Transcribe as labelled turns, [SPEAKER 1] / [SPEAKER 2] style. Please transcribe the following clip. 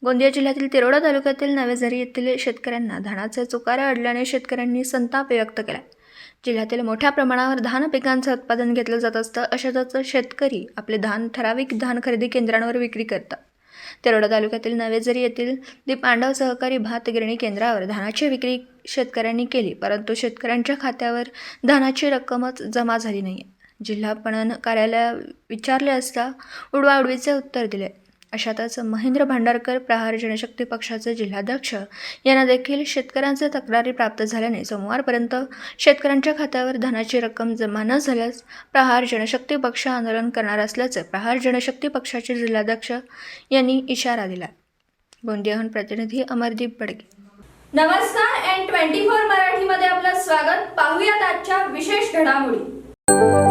[SPEAKER 1] गोंदिया जिल्ह्यातील तिरोडा तालुक्यातील नवेझरी येथील शेतकऱ्यांना धानाचे चुकारे अडल्याने शेतकऱ्यांनी संताप व्यक्त केला। जिल्ह्यातील मोठ्या प्रमाणावर धान पिकांचे उत्पादन घेतले जात असतं, अशातच शेतकरी आपले धान ठराविक धान खरेदी केंद्रांवर विक्री करतात। तिरोडा तालुक्यातील नवेझरी येथील दी पांडव सहकारी भात गिरणी केंद्रावर धानाची विक्री शेतकऱ्यांनी केली, परंतु शेतकऱ्यांच्या खात्यावर धानाची रक्कमच जमा झाली नाही। जिल्हा पणन कार्यालयात विचारले असता उडवाउडवीचे उत्तर दिले। अशातच महेंद्र भांडारकर प्रहार जनशक्ती पक्षाचे जिल्हाध्यक्ष यांना देखील शेतकऱ्यांचे तक्रारी प्राप्त झाल्याने सोमवारपर्यंत शेतकऱ्यांच्या खात्यावर धनाची रक्कम जमा न झाल्यास प्रहार जनशक्ती पक्ष आंदोलन करणार असल्याचे प्रहार जनशक्ती पक्षाचे जिल्हाध्यक्ष यांनी इशारा दिला। गोंदियाहून प्रतिनिधी अमरदीप बडगे।
[SPEAKER 2] नमस्कार, N24 मराठीमध्ये आपलं स्वागत। पाहूयात आजच्या विशेष घडामोडी।